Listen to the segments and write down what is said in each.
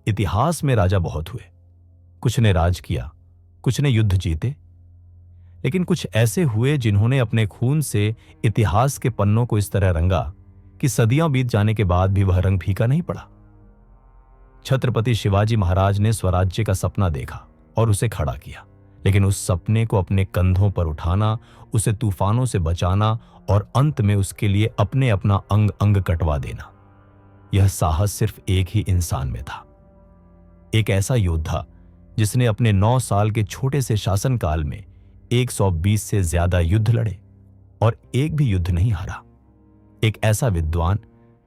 इतिहास में राजा बहुत हुए। कुछ ने राज किया, कुछ ने युद्ध जीते, लेकिन कुछ ऐसे हुए जिन्होंने अपने खून से इतिहास के पन्नों को इस तरह रंगा कि सदियां बीत जाने के बाद भी वह रंग फीका नहीं पड़ा। छत्रपति शिवाजी महाराज ने स्वराज्य का सपना देखा और उसे खड़ा किया, लेकिन उस सपने को अपने कंधों पर उठाना, उसे तूफानों से बचाना और अंत में उसके लिए अपने अपना अंग अंग कटवा देना, यह साहस सिर्फ एक ही इंसान में था। एक ऐसा योद्धा जिसने अपने 9 साल के छोटे से शासनकाल में 120 से ज्यादा युद्ध लड़े और एक भी युद्ध नहीं हारा। एक ऐसा विद्वान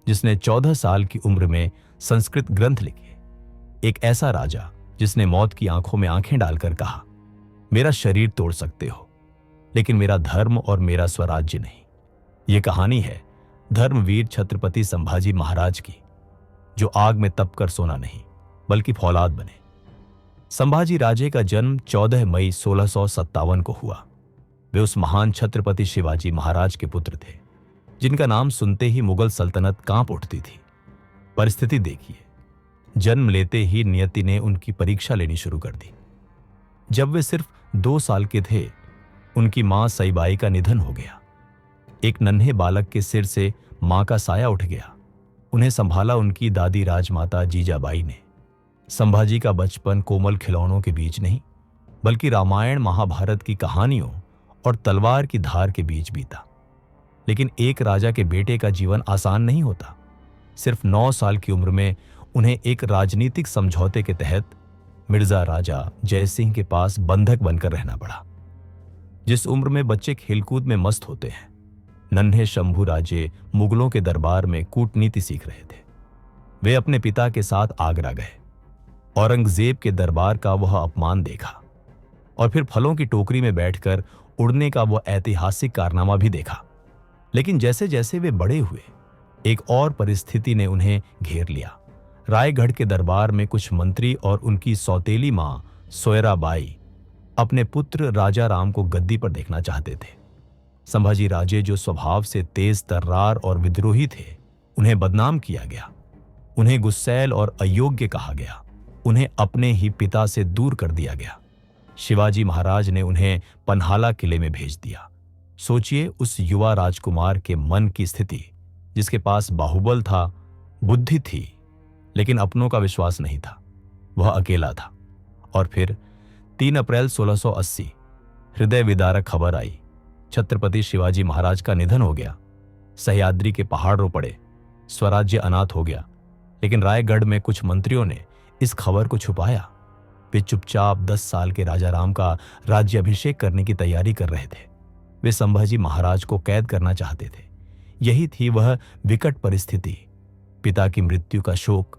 जिसने 14 साल की उम्र में संस्कृत ग्रंथ लिखे। एक ऐसा राजा जिसने मौत की आंखों में आंखें डालकर कहा, मेरा शरीर तोड़ सकते हो, लेकिन मेरा धर्म और मेरा स्वराज्य नहीं। यह कहानी है धर्मवीर छत्रपति संभाजी महाराज की, जो आग में तप कर सोना नहीं बल्कि फौलाद बने। संभाजी राजे का जन्म 14 मई 1657 को हुआ। वे उस महान छत्रपति शिवाजी महाराज के पुत्र थे जिनका नाम सुनते ही मुगल सल्तनत कांप उठती थी। परिस्थिति देखिए, जन्म लेते ही नियति ने उनकी परीक्षा लेनी शुरू कर दी। जब वे सिर्फ 2 साल के थे, उनकी मां सईबाई का निधन हो गया। एक नन्हे बालक के सिर से मां का साया उठ गया। उन्हें संभाला उनकी दादी राजमाता जीजाबाई ने। संभाजी का बचपन कोमल खिलौनों के बीच नहीं, बल्कि रामायण महाभारत की कहानियों और तलवार की धार के बीच बीता। लेकिन एक राजा के बेटे का जीवन आसान नहीं होता। सिर्फ 9 साल की उम्र में उन्हें एक राजनीतिक समझौते के तहत मिर्जा राजा जयसिंह के पास बंधक बनकर रहना पड़ा। जिस उम्र में बच्चे खेलकूद में मस्त होते हैं, नन्हे शंभू राजे मुगलों के दरबार में कूटनीति सीख रहे थे। वे अपने पिता के साथ आगरा गए। औरंगजेब के दरबार का वह अपमान देखा और फिर फलों की टोकरी में बैठकर उड़ने का वह ऐतिहासिक कारनामा भी देखा। लेकिन जैसे जैसे वे बड़े हुए, एक और परिस्थिति ने उन्हें घेर लिया। रायगढ़ के दरबार में कुछ मंत्री और उनकी सौतेली मां सोयराबाई अपने पुत्र राजा राम को गद्दी पर देखना चाहते थे। संभाजी राजे, जो स्वभाव से तेज तर्रार और विद्रोही थे, उन्हें बदनाम किया गया। उन्हें गुस्सैल और अयोग्य कहा गया। उन्हें अपने ही पिता से दूर कर दिया गया। शिवाजी महाराज ने उन्हें पन्हाला किले में भेज दिया। सोचिए उस युवा राजकुमार के मन की स्थिति, जिसके पास बाहुबल था, बुद्धि थी, लेकिन अपनों का विश्वास नहीं था। वह अकेला था। और फिर 3 अप्रैल 1680 हृदय विदारक खबर आई। छत्रपति शिवाजी महाराज का निधन हो गया। सह्याद्री के पहाड़ रो पड़े। स्वराज्य अनाथ हो गया। लेकिन रायगढ़ में कुछ मंत्रियों ने इस खबर को छुपाया। वे चुपचाप 10 साल के राजा राम का राज्याभिषेक करने की तैयारी कर रहे थे। वे संभाजी महाराज को कैद करना चाहते थे। यही थी वह विकट परिस्थिति। पिता की मृत्यु का शोक,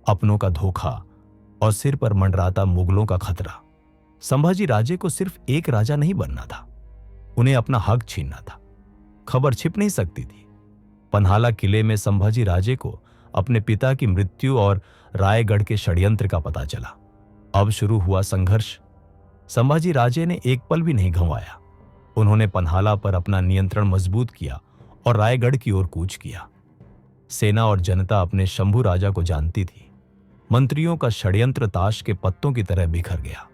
अपनों का धोखा और सिर पर मंडराता मुगलों का खतरा। संभाजी राजे को सिर्फ एक राजा नहीं बनना था, उन्हें अपना हक छीनना था। खबर छिप नहीं सकती थी। पन्हाला किले में संभाजी राजे को अपने पिता की मृत्यु और रायगढ़ के षड्यंत्र का पता चला। अब शुरू हुआ संघर्ष। संभाजी राजे ने एक पल भी नहीं गंवाया। उन्होंने पन्हाला पर अपना नियंत्रण मजबूत किया और रायगढ़ की ओर कूच किया। सेना और जनता अपने शंभू राजा को जानती थी। मंत्रियों का षड्यंत्र ताश के पत्तों की तरह बिखर गया।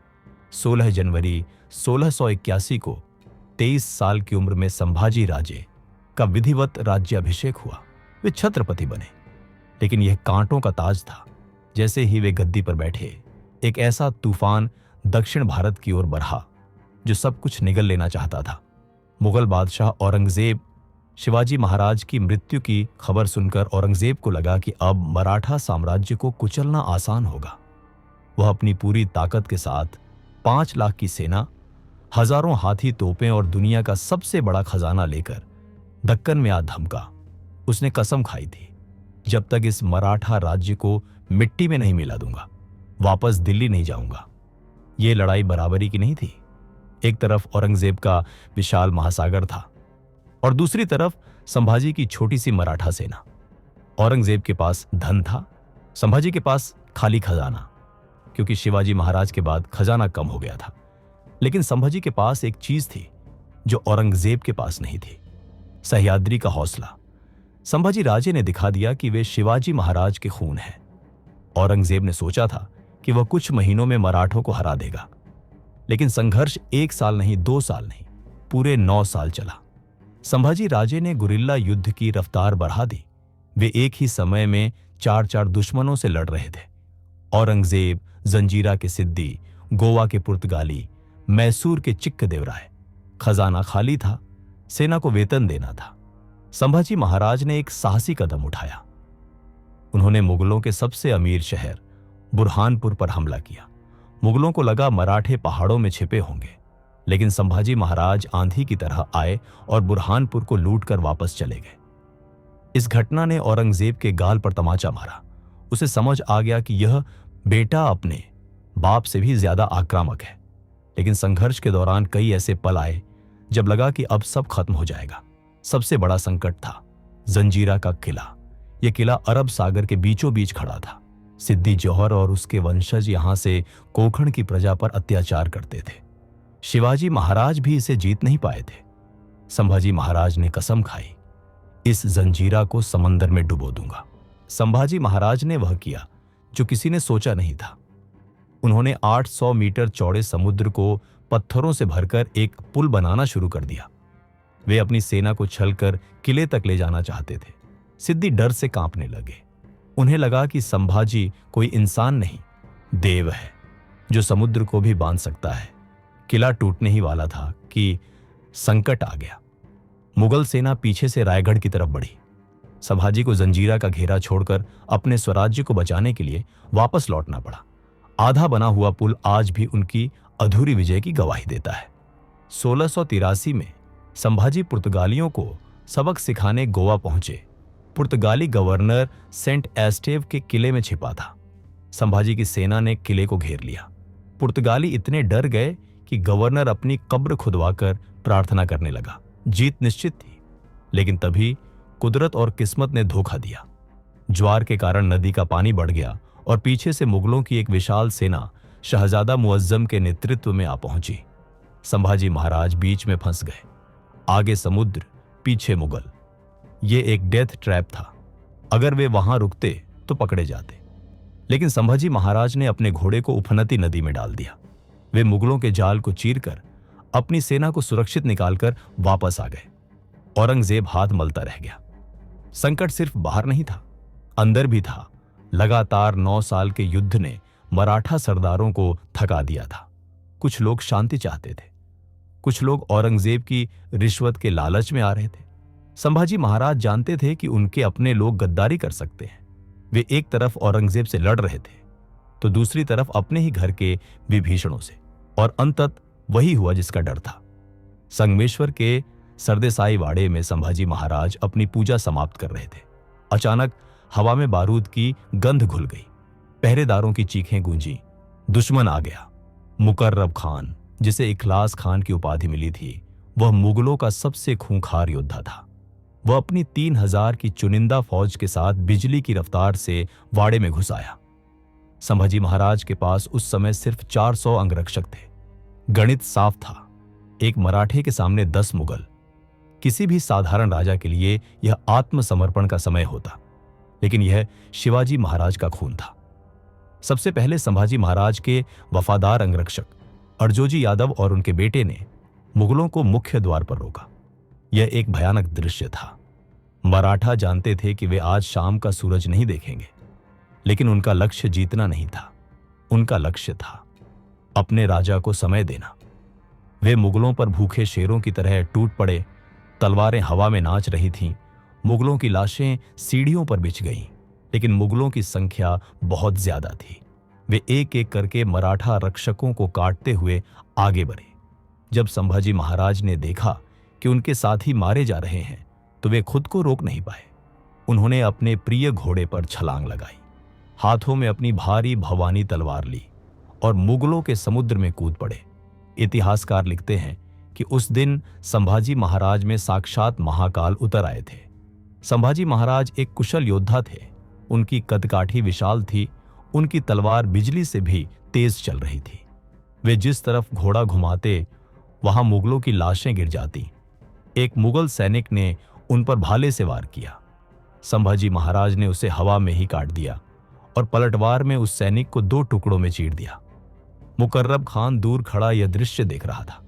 16 जनवरी 1681 को 23 साल की उम्र में संभाजी राजे का विधिवत राज्याभिषेक हुआ। वे छत्रपति बने। लेकिन यह कांटों का ताज था। जैसे ही वे गद्दी पर बैठे, एक ऐसा तूफान दक्षिण भारत की ओर बढ़ा जो सब कुछ निगल लेना चाहता था। मुगल बादशाह औरंगजेब, शिवाजी महाराज की मृत्यु की खबर सुनकर औरंगजेब को लगा कि अब मराठा साम्राज्य को कुचलना आसान होगा। वह अपनी पूरी ताकत के साथ 5 लाख की सेना, हजारों हाथी तोपें और दुनिया का सबसे बड़ा खजाना लेकर दक्कन में आ धमका। उसने कसम खाई थी, जब तक इस मराठा राज्य को मिट्टी में नहीं मिला दूंगा, वापस दिल्ली नहीं जाऊंगा। यह लड़ाई बराबरी की नहीं थी। एक तरफ औरंगजेब का विशाल महासागर था और दूसरी तरफ संभाजी की छोटी सी मराठा सेना। औरंगजेब के पास धन था, संभाजी के पास खाली खजाना, क्योंकि शिवाजी महाराज के बाद खजाना कम हो गया था। लेकिन संभाजी के पास एक चीज थी जो औरंगजेब के पास नहीं थी, सह्याद्री का हौसला। संभाजी राजे ने दिखा दिया कि वे शिवाजी महाराज के खून हैं। औरंगजेब ने सोचा था कि वह कुछ महीनों में मराठों को हरा देगा, लेकिन संघर्ष 1 साल नहीं, 2 साल नहीं, पूरे 9 साल चला। संभाजी राजे ने गुरिल्ला युद्ध की रफ्तार बढ़ा दी। वे एक ही समय में 4-4 दुश्मनों से लड़ रहे थे। औरंगजेब, जंजीरा के सिद्दी, गोवा के पुर्तगाली, मैसूर के चिक्कदेवराय। खजाना खाली था, सेना को वेतन देना था। संभाजी महाराज ने एक साहसी कदम उठाया। उन्होंने मुगलों के सबसे अमीर शहर बुरहानपुर पर हमला किया। मुगलों को लगा मराठे पहाड़ों में छिपे होंगे, लेकिन संभाजी महाराज आंधी की तरह आए और बुरहानपुर को लूटकर वापस चले गए। इस घटना ने औरंगजेब के गाल पर तमाचा मारा। उसे समझ आ गया कि यह बेटा अपने बाप से भी ज्यादा आक्रामक है। लेकिन संघर्ष के दौरान कई ऐसे पल आए जब लगा कि अब सब खत्म हो जाएगा। सबसे बड़ा संकट था जंजीरा का किला। यह किला अरब सागर के बीचों बीच खड़ा था। सिद्दी जौहर और उसके वंशज यहां से कोंकण की प्रजा पर अत्याचार करते थे। शिवाजी महाराज भी इसे जीत नहीं पाए थे। संभाजी महाराज ने कसम खाई, इस जंजीरा को समंदर में डुबो दूंगा। संभाजी महाराज ने वह किया जो किसी ने सोचा नहीं था। उन्होंने 800 मीटर चौड़े समुद्र को पत्थरों से भरकर एक पुल बनाना शुरू कर दिया। वे अपनी सेना को छलकर किले तक ले जाना चाहते थे। सिद्दी डर से कांपने लगे। उन्हें लगा कि संभाजी कोई इंसान नहीं, देव है जो समुद्र को भी बांध सकता है। किला टूटने ही वाला था कि संकट आ गया। मुगल सेना पीछे से रायगढ़ की तरफ बढ़ी। संभाजी को जंजीरा का घेरा छोड़कर अपने स्वराज्य को बचाने के लिए वापस लौटना पड़ा। आधा बना हुआ पुल आज भी उनकी अधूरी विजय की गवाही देता है। 1683 में संभाजी पुर्तगालियों को सबक सिखाने गोवा पहुंचे। पुर्तगाली गवर्नर सेंट एस्टेव के किले में छिपा था। संभाजी की सेना ने किले को घेर लिया। पुर्तगाली इतने डर गए कि गवर्नर अपनी कब्र खुदवाकर प्रार्थना करने लगा। जीत निश्चित थी, लेकिन तभी कुदरत और किस्मत ने धोखा दिया। ज्वार के कारण नदी का पानी बढ़ गया और पीछे से मुगलों की एक विशाल सेना शहजादा मुअज्जम के नेतृत्व में आ पहुंची। संभाजी महाराज बीच में फंस गए। आगे समुद्र, पीछे मुगल। ये एक डेथ ट्रैप था। अगर वे वहां रुकते तो पकड़े जाते। लेकिन संभाजी महाराज ने अपने घोड़े को उफनती नदी में डाल दिया। वे मुगलों के जाल को चीरकर अपनी सेना को सुरक्षित निकालकर वापस आ गए। औरंगजेब हाथ मलता रह गया। संकट सिर्फ बाहर नहीं था, अंदर भी था। लगातार 9 साल के युद्ध ने मराठा सरदारों को थका दिया था। कुछ लोग शांति चाहते थे, कुछ लोग औरंगजेब की रिश्वत के लालच में आ रहे थे। संभाजी महाराज जानते थे कि उनके अपने लोग गद्दारी कर सकते हैं। वे एक तरफ औरंगजेब से लड़ रहे थे तो दूसरी तरफ अपने ही घर के विभीषणों से, और अंततः वही हुआ जिसका डर था। संगमेश्वर के सरदेसाई वाड़े में संभाजी महाराज अपनी पूजा समाप्त कर रहे थे। अचानक हवा में बारूद की गंध घुल गई। पहरेदारों की चीखें गूंजी। दुश्मन आ गया। मुकर्रब खान, जिसे इखलास खान की उपाधि मिली थी, वह मुगलों का सबसे खूंखार योद्धा था। वह अपनी 3000 की चुनिंदा फौज के साथ बिजली की रफ्तार से वाड़े में घुस आया। संभाजी महाराज के पास उस समय सिर्फ 400 अंगरक्षक थे। गणित साफ था, एक मराठे के सामने 10 मुगल। किसी भी साधारण राजा के लिए यह आत्मसमर्पण का समय होता, लेकिन यह शिवाजी महाराज का खून था। सबसे पहले संभाजी महाराज के वफादार अंगरक्षक अर्जोजी यादव और उनके बेटे ने मुगलों को मुख्य द्वार पर रोका। यह एक भयानक दृश्य था। मराठा जानते थे कि वे आज शाम का सूरज नहीं देखेंगे, लेकिन उनका लक्ष्य जीतना नहीं था। उनका लक्ष्य था अपने राजा को समय देना। वे मुगलों पर भूखे शेरों की तरह टूट पड़े। तलवारें हवा में नाच रही थीं। मुगलों की लाशें सीढ़ियों पर बिछ गईं, लेकिन मुगलों की संख्या बहुत ज्यादा थी। वे एक एक करके मराठा रक्षकों को काटते हुए आगे बढ़े। जब संभाजी महाराज ने देखा कि उनके साथी मारे जा रहे हैं तो वे खुद को रोक नहीं पाए। उन्होंने अपने प्रिय घोड़े पर छलांग लगाई, हाथों में अपनी भारी भवानी तलवार ली और मुगलों के समुद्र में कूद पड़े। इतिहासकार लिखते हैं कि उस दिन संभाजी महाराज में साक्षात महाकाल उतर आए थे। संभाजी महाराज एक कुशल योद्धा थे। उनकी कदकाठी विशाल थी। उनकी तलवार बिजली से भी तेज चल रही थी। वे जिस तरफ घोड़ा घुमाते वहां मुगलों की लाशें गिर जाती। एक मुगल सैनिक ने उन पर भाले से वार किया। संभाजी महाराज ने उसे हवा में ही काट दिया और पलटवार में उस सैनिक को 2 टुकड़ों में चीर दिया। मुकर्रब खान दूर खड़ा यह दृश्य देख रहा था।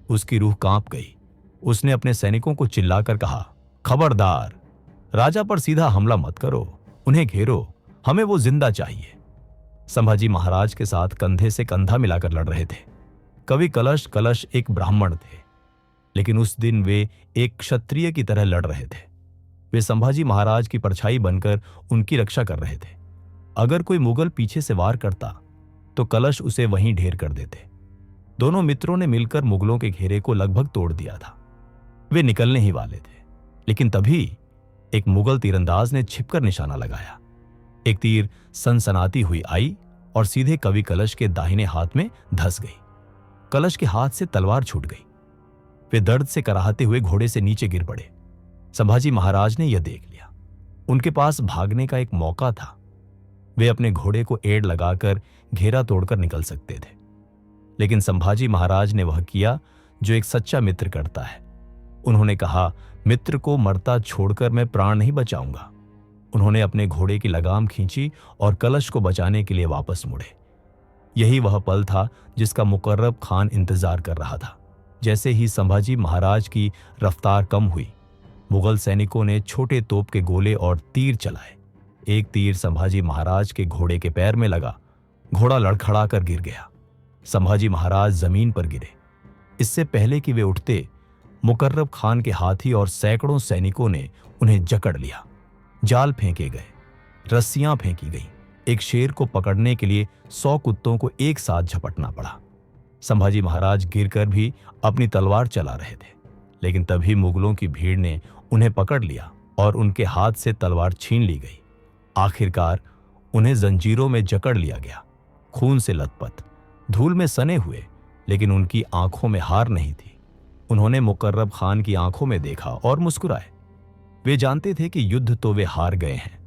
उसकी रूह कांप गई। उसने अपने सैनिकों को चिल्लाकर कहा, खबरदार, राजा पर सीधा हमला मत करो, उन्हें घेरो, हमें वो जिंदा चाहिए। संभाजी महाराज के साथ कंधे से कंधा मिलाकर लड़ रहे थे कवि कलश एक ब्राह्मण थे, लेकिन उस दिन वे एक क्षत्रिय की तरह लड़ रहे थे। वे संभाजी महाराज की परछाई बनकर उनकी रक्षा कर रहे थे। अगर कोई मुगल पीछे से वार करता तो कलश उसे वहीं ढेर कर देते। दोनों मित्रों ने मिलकर मुगलों के घेरे को लगभग तोड़ दिया था। वे निकलने ही वाले थे, लेकिन तभी एक मुगल तीरंदाज ने छिपकर निशाना लगाया। एक तीर सनसनाती हुई आई और सीधे कवि कलश के दाहिने हाथ में धंस गई। कलश के हाथ से तलवार छूट गई। वे दर्द से कराहते हुए घोड़े से नीचे गिर पड़े। संभाजी महाराज ने यह देख लिया। उनके पास भागने का एक मौका था। वे अपने घोड़े को एड़ लगाकर घेरा तोड़कर निकल सकते थे, लेकिन संभाजी महाराज ने वह किया जो एक सच्चा मित्र करता है। उन्होंने कहा, मित्र को मरता छोड़कर मैं प्राण नहीं बचाऊंगा। उन्होंने अपने घोड़े की लगाम खींची और कलश को बचाने के लिए वापस मुड़े। यही वह पल था जिसका मुकर्रब खान इंतजार कर रहा था। जैसे ही संभाजी महाराज की रफ्तार कम हुई, मुगल सैनिकों ने छोटे तोप के गोले और तीर चलाए। एक तीर संभाजी महाराज के घोड़े के पैर में लगा। घोड़ा लड़खड़ा कर गिर गया। संभाजी महाराज जमीन पर गिरे। इससे पहले कि वे उठते, मुकर्रब खान के हाथी और सैकड़ों सैनिकों ने उन्हें जकड़ लिया। जाल फेंके गए, रस्सियां फेंकी गई। एक शेर को पकड़ने के लिए 100 कुत्तों को एक साथ झपटना पड़ा। संभाजी महाराज गिरकर भी अपनी तलवार चला रहे थे, लेकिन तभी मुगलों की भीड़ ने उन्हें पकड़ लिया और उनके हाथ से तलवार छीन ली गई। आखिरकार उन्हें जंजीरों में जकड़ लिया गया। खून से लथपथ, धूल में सने हुए, लेकिन उनकी आंखों में हार नहीं थी। उन्होंने मुकर्रब खान की आंखों में देखा और मुस्कुराए। वे जानते थे कि युद्ध तो वे हार गए हैं,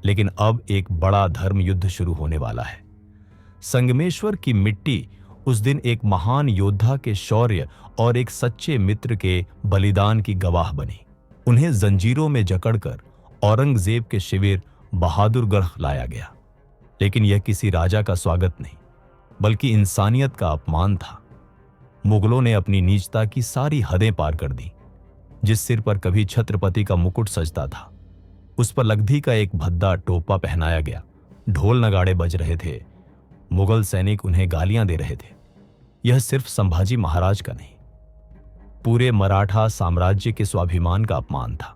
लेकिन अब एक बड़ा धर्म युद्ध शुरू होने वाला है। संगमेश्वर की मिट्टी उस दिन एक महान योद्धा के शौर्य और एक सच्चे मित्र के बलिदान की गवाह बनी। उन्हें जंजीरों में जकड़कर औरंगजेब के शिविर बहादुरगढ़ लाया गया, लेकिन यह किसी राजा का स्वागत नहीं, बल्कि इंसानियत का अपमान था। मुगलों ने अपनी नीचता की सारी हदें पार कर दी। जिस सिर पर कभी छत्रपति का मुकुट सजता था, उस पर लग्धी का एक भद्दा टोपा पहनाया गया। ढोल नगाड़े बज रहे थे। मुगल सैनिक उन्हें गालियां दे रहे थे। यह सिर्फ संभाजी महाराज का नहीं, पूरे मराठा साम्राज्य के स्वाभिमान का अपमान था।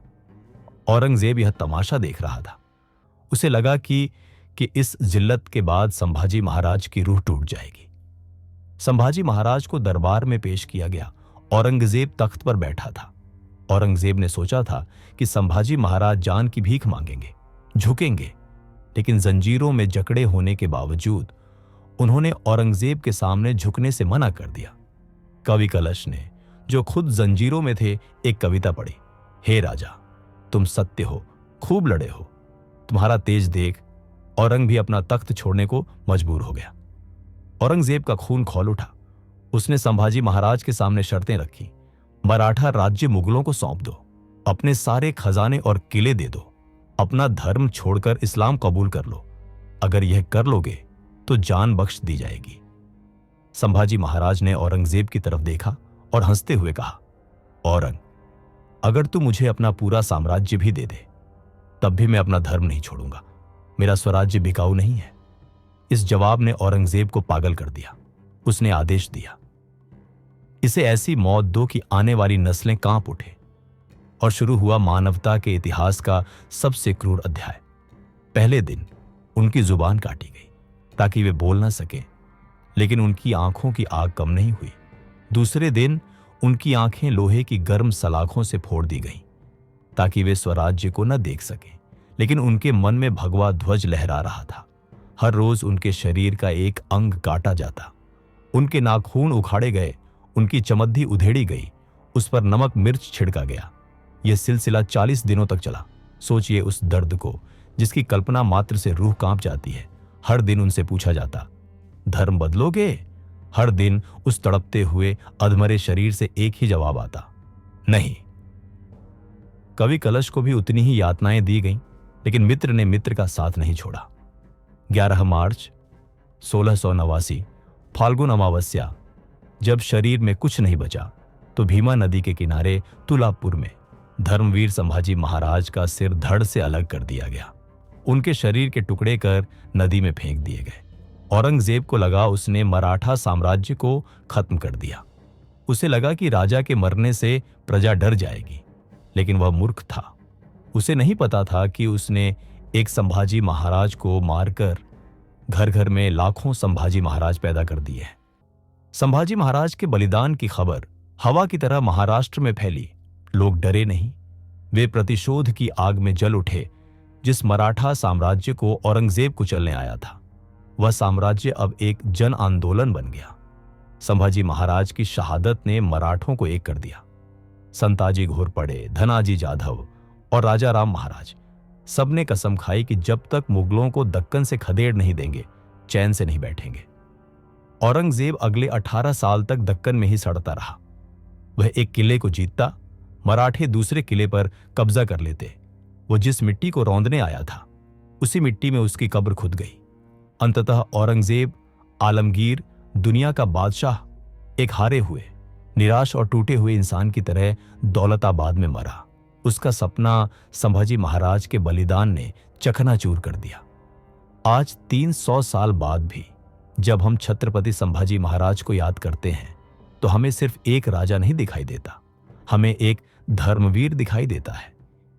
औरंगजेब यह तमाशा देख रहा था। उसे लगा कि इस जिल्लत के बाद संभाजी महाराज की रूह टूट जाएगी। संभाजी महाराज को दरबार में पेश किया गया। औरंगजेब तख्त पर बैठा था। औरंगजेब ने सोचा था कि संभाजी महाराज जान की भीख मांगेंगे, झुकेंगे, लेकिन जंजीरों में जकड़े होने के बावजूद उन्होंने औरंगजेब के सामने झुकने से मना कर दिया। कवि कलश ने, जो खुद जंजीरों में थे, एक कविता पढ़ी। हे राजा, तुम सत्य हो, खूब लड़े हो, तुम्हारा तेज देख औरंग भी अपना तख्त छोड़ने को मजबूर हो गया। औरंगजेब का खून खौल उठा। उसने संभाजी महाराज के सामने शर्तें रखी। मराठा राज्य मुगलों को सौंप दो, अपने सारे खजाने और किले दे दो, अपना धर्म छोड़कर इस्लाम कबूल कर लो। अगर यह कर लोगे तो जान बख्श दी जाएगी। संभाजी महाराज ने औरंगजेब की तरफ देखा और हंसते हुए कहा, औरंग, अगर तू मुझे अपना पूरा साम्राज्य भी दे दे, तब भी मैं अपना धर्म नहीं छोड़ूंगा। मेरा स्वराज्य बिकाऊ नहीं है। इस जवाब ने औरंगजेब को पागल कर दिया। उसने आदेश दिया, इसे ऐसी मौत दो कि आने वाली नस्लें कांप उठे। और शुरू हुआ मानवता के इतिहास का सबसे क्रूर अध्याय। पहले दिन उनकी जुबान काटी गई ताकि वे बोल ना सके, लेकिन उनकी आंखों की आग कम नहीं हुई। दूसरे दिन उनकी आंखें लोहे की गर्म सलाखों से फोड़ दी गईं ताकि वे स्वराज्य को न देख सकें, लेकिन उनके मन में भगवा ध्वज लहरा रहा था। हर रोज उनके शरीर का एक अंग काटा जाता, उनके नाखून उखाड़े गए, उनकी चमद्दी उधेड़ी गई, उस पर नमक मिर्च छिड़का गया। यह सिलसिला 40 दिनों तक चला। सोचिए उस दर्द को जिसकी कल्पना मात्र से रूह कांप जाती है। हर दिन उनसे पूछा जाता, धर्म बदलोगे? हर दिन उस तड़पते हुए अधमरे शरीर से एक ही जवाब आता, नहीं। कवि कलश को भी उतनी ही यातनाएं दी गईं, लेकिन मित्र ने मित्र का साथ नहीं छोड़ा। 11 मार्च 1689 फाल्गुन अमावस्या, जब शरीर में कुछ नहीं बचा तो भीमा नदी के किनारे तुलापुर में धर्मवीर संभाजी महाराज का सिर धड़ से अलग कर दिया गया। उनके शरीर के टुकड़े कर नदी में फेंक दिए गए। औरंगजेब को लगा उसने मराठा साम्राज्य को खत्म कर दिया। उसे लगा कि राजा के मरने से प्रजा डर जाएगी, लेकिन वह मूर्ख था। उसे नहीं पता था कि उसने एक संभाजी महाराज को मारकर घर घर में लाखों संभाजी महाराज पैदा कर दिए हैं। संभाजी महाराज के बलिदान की खबर हवा की तरह महाराष्ट्र में फैली। लोग डरे नहीं, वे प्रतिशोध की आग में जल उठे। जिस मराठा साम्राज्य को औरंगजेब कुचलने आया था, वह साम्राज्य अब एक जन आंदोलन बन गया। संभाजी महाराज की शहादत ने मराठों को एक कर दिया। संताजी घोरपड़े, धनाजी जाधव और राजा राम महाराज सबने कसम खाई कि जब तक मुगलों को दक्कन से खदेड़ नहीं देंगे, चैन से नहीं बैठेंगे। औरंगजेब अगले 18 साल तक दक्कन में ही सड़ता रहा। वह एक किले को जीतता, मराठे दूसरे किले पर कब्जा कर लेते। वो जिस मिट्टी को रौंदने आया था, उसी मिट्टी में उसकी कब्र खुद गई। अंततः औरंगजेब आलमगीर, दुनिया का बादशाह, एक हारे हुए, निराश और टूटे हुए इंसान की तरह दौलताबाद में मरा। उसका सपना संभाजी महाराज के बलिदान ने चकनाचूर कर दिया। आज 300 साल बाद भी जब हम छत्रपति संभाजी महाराज को याद करते हैं तो हमें सिर्फ एक राजा नहीं दिखाई देता, हमें एक धर्मवीर दिखाई देता है।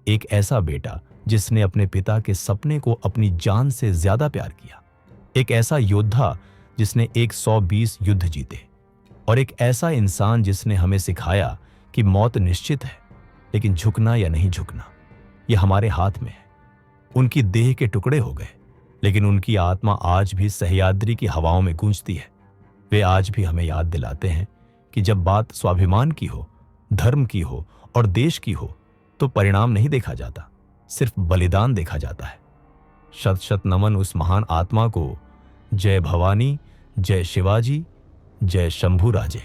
एक ऐसा बेटा जिसने अपने पिता के सपने को अपनी जान से ज्यादा प्यार किया। एक ऐसा योद्धा जिसने 120 युद्ध जीते। और एक ऐसा इंसान जिसने हमें सिखाया कि मौत निश्चित है, लेकिन झुकना या नहीं झुकना यह हमारे हाथ में है। उनकी देह के टुकड़े हो गए, लेकिन उनकी आत्मा आज भी सह्याद्री की हवाओं में गूंजती है। वे आज भी हमें याद दिलाते हैं कि जब बात स्वाभिमान की हो, धर्म की हो और देश की हो, तो परिणाम नहीं देखा जाता, सिर्फ बलिदान देखा जाता है। शत शत नमन उस महान आत्मा को। जय भवानी, जय शिवाजी, जय शंभू राजे।